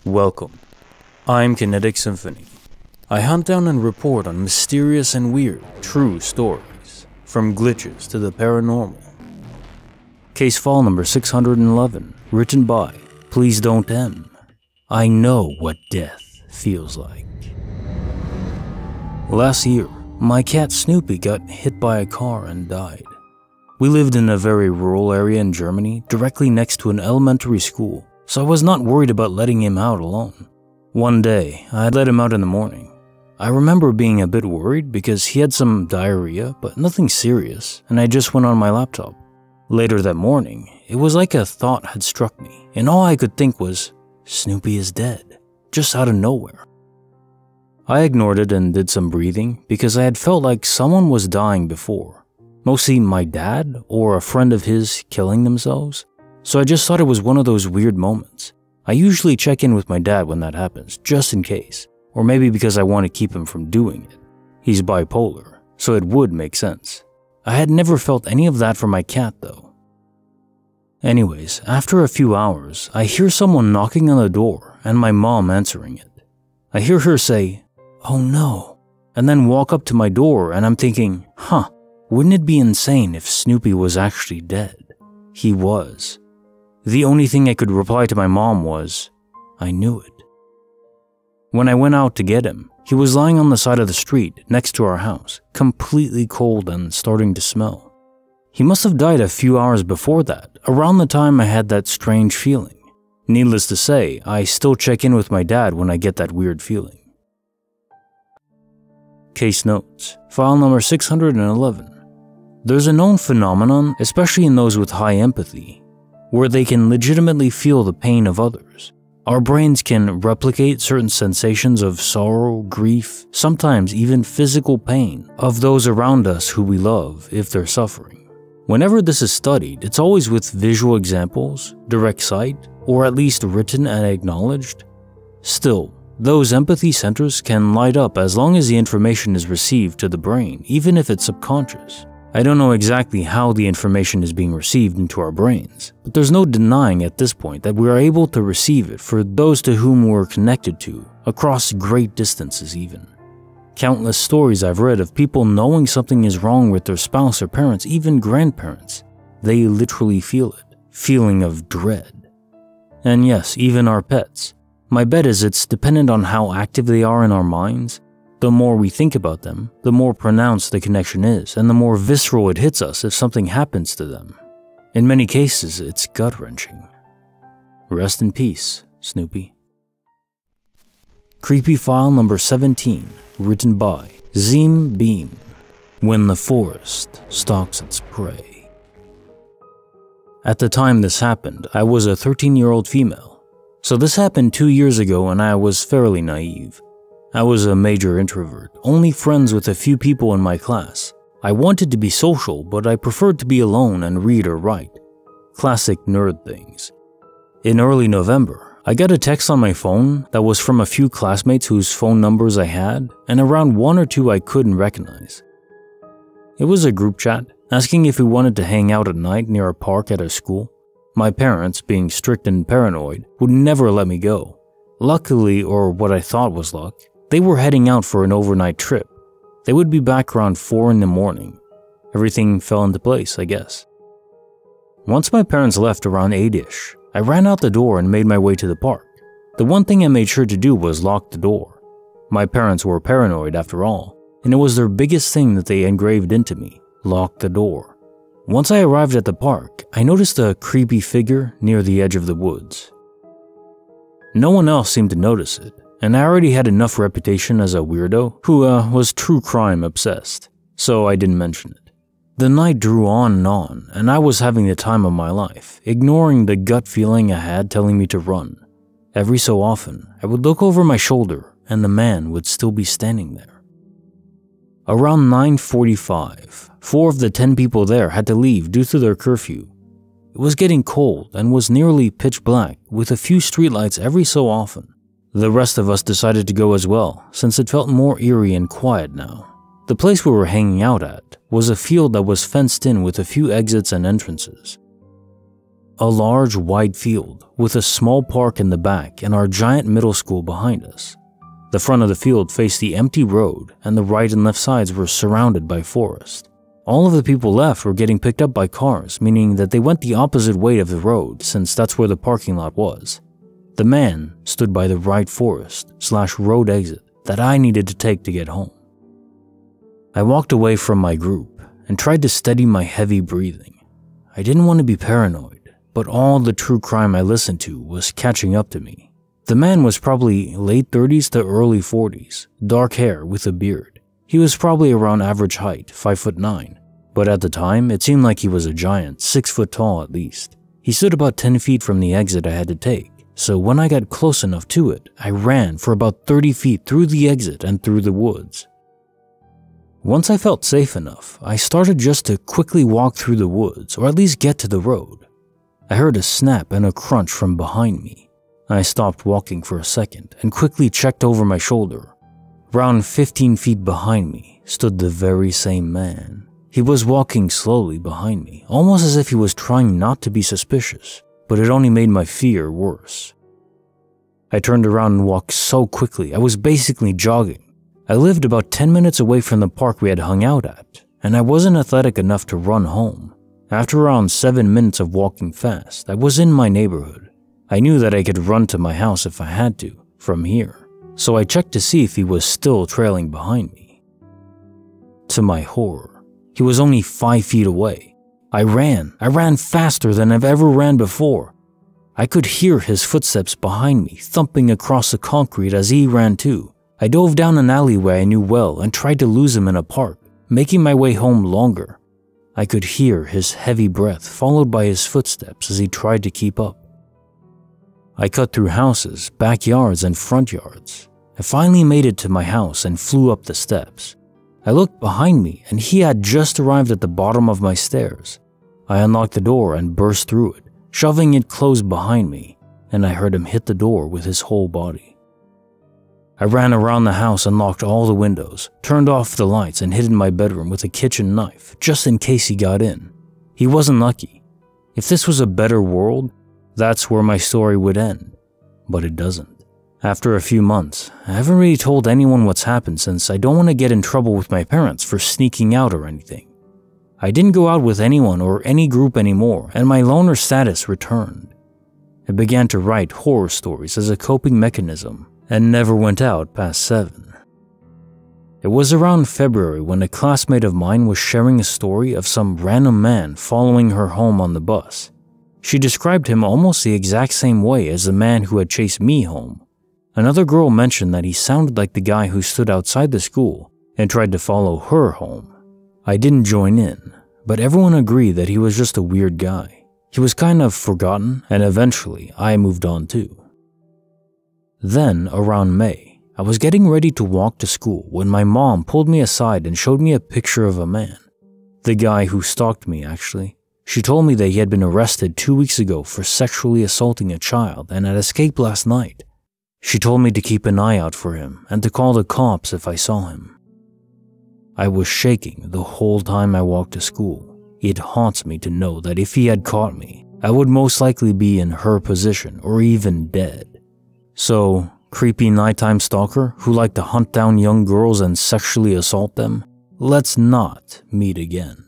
Welcome. I'm Kinetic Symphony. I hunt down and report on mysterious and weird, true stories, from glitches to the paranormal. Case file number 611, written by plsdnttm. I know what death feels like. Last year, my cat Snoopy got hit by a car and died. We lived in a very rural area in Germany, directly next to an elementary school, so I was not worried about letting him out alone. One day, I had let him out in the morning. I remember being a bit worried because he had some diarrhea, but nothing serious, and I just went on my laptop. Later that morning, it was like a thought had struck me, and all I could think was, Snoopy is dead, just out of nowhere. I ignored it and did some breathing because I had felt like someone was dying before. Mostly my dad or a friend of his killing themselves. So I just thought it was one of those weird moments. I usually check in with my dad when that happens, just in case. Or maybe because I want to keep him from doing it. He's bipolar, so it would make sense. I had never felt any of that for my cat though. Anyways, after a few hours, I hear someone knocking on the door and my mom answering it. I hear her say, "Oh no," and then walk up to my door and I'm thinking, wouldn't it be insane if Snoopy was actually dead? He was. The only thing I could reply to my mom was, I knew it. When I went out to get him, he was lying on the side of the street next to our house, completely cold and starting to smell. He must have died a few hours before that, around the time I had that strange feeling. Needless to say, I still check in with my dad when I get that weird feeling. Case notes, file number 611. There's a known phenomenon, especially in those with high empathy, where they can legitimately feel the pain of others. Our brains can replicate certain sensations of sorrow, grief, sometimes even physical pain of those around us who we love if they're suffering. Whenever this is studied, it's always with visual examples, direct sight, or at least written and acknowledged. Still, those empathy centers can light up as long as the information is received to the brain, even if it's subconscious. I don't know exactly how the information is being received into our brains, but there's no denying at this point that we are able to receive it for those to whom we're connected to, across great distances even. Countless stories I've read of people knowing something is wrong with their spouse or parents, even grandparents. They literally feel it, feeling of dread. And yes, even our pets. My bet is it's dependent on how active they are in our minds. The more we think about them, the more pronounced the connection is, and the more visceral it hits us if something happens to them. In many cases, it's gut-wrenching. Rest in peace, Snoopy. Creepy file number 17, written by Zim Beam. When the forest stalks its prey. At the time this happened, I was a 13-year-old female. So this happened 2 years ago and I was fairly naive. I was a major introvert, only friends with a few people in my class. I wanted to be social, but I preferred to be alone and read or write. Classic nerd things. In early November, I got a text on my phone that was from a few classmates whose phone numbers I had, and around one or two I couldn't recognize. It was a group chat, asking if we wanted to hang out at night near a park at our school. My parents, being strict and paranoid, would never let me go. Luckily, or what I thought was luck, they were heading out for an overnight trip. They would be back around 4 in the morning. Everything fell into place, I guess. Once my parents left around 8-ish, I ran out the door and made my way to the park. The one thing I made sure to do was lock the door. My parents were paranoid after all, and it was their biggest thing that they engraved into me, lock the door. Once I arrived at the park, I noticed a creepy figure near the edge of the woods. No one else seemed to notice it, and I already had enough reputation as a weirdo who was true crime obsessed, so I didn't mention it. The night drew on, and I was having the time of my life, ignoring the gut feeling I had telling me to run. Every so often, I would look over my shoulder and the man would still be standing there. Around 9:45, 4 of the 10 people there had to leave due to their curfew. It was getting cold and was nearly pitch black with a few streetlights every so often. The rest of us decided to go as well, since it felt more eerie and quiet now. The place we were hanging out at was a field that was fenced in with a few exits and entrances. A large, wide field with a small park in the back and our giant middle school behind us. The front of the field faced the empty road, and the right and left sides were surrounded by forest. All of the people left were getting picked up by cars, meaning that they went the opposite way of the road since that's where the parking lot was. The man stood by the right forest/road exit that I needed to take to get home. I walked away from my group and tried to steady my heavy breathing. I didn't want to be paranoid, but all the true crime I listened to was catching up to me. The man was probably late 30s to early 40s, dark hair with a beard. He was probably around average height, 5'9", but at the time it seemed like he was a giant, 6 foot tall at least. He stood about 10 feet from the exit I had to take, so when I got close enough to it, I ran for about 30 feet through the exit and through the woods. Once I felt safe enough, I started just to quickly walk through the woods, or at least get to the road. I heard a snap and a crunch from behind me. I stopped walking for a second and quickly checked over my shoulder. Around 15 feet behind me stood the very same man. He was walking slowly behind me, almost as if he was trying not to be suspicious, but it only made my fear worse. I turned around and walked so quickly, I was basically jogging. I lived about 10 minutes away from the park we had hung out at, and I wasn't athletic enough to run home. After around 7 minutes of walking fast, I was in my neighborhood. I knew that I could run to my house if I had to, from here, so I checked to see if he was still trailing behind me. To my horror, he was only 5 feet away. I ran faster than I've ever ran before. I could hear his footsteps behind me thumping across the concrete as he ran too. I dove down an alleyway I knew well and tried to lose him in a park, making my way home longer. I could hear his heavy breath followed by his footsteps as he tried to keep up. I cut through houses, backyards, and front yards. I finally made it to my house and flew up the steps. I looked behind me and he had just arrived at the bottom of my stairs. I unlocked the door and burst through it, shoving it closed behind me, and I heard him hit the door with his whole body. I ran around the house and locked all the windows, turned off the lights, and hid in my bedroom with a kitchen knife, just in case he got in. He wasn't lucky. If this was a better world, that's where my story would end. But it doesn't. After a few months, I haven't really told anyone what's happened since I don't want to get in trouble with my parents for sneaking out or anything. I didn't go out with anyone or any group anymore, and my loner status returned. I began to write horror stories as a coping mechanism, and never went out past 7. It was around February when a classmate of mine was sharing a story of some random man following her home on the bus. She described him almost the exact same way as the man who had chased me home. Another girl mentioned that he sounded like the guy who stood outside the school and tried to follow her home. I didn't join in, but everyone agreed that he was just a weird guy. He was kind of forgotten, and eventually I moved on too. Then, around May, I was getting ready to walk to school when my mom pulled me aside and showed me a picture of a man. The guy who stalked me, actually. She told me that he had been arrested 2 weeks ago for sexually assaulting a child and had escaped last night. She told me to keep an eye out for him and to call the cops if I saw him. I was shaking the whole time I walked to school. It haunts me to know that if he had caught me, I would most likely be in her position or even dead. So, creepy nighttime stalker who liked to hunt down young girls and sexually assault them, let's not meet again.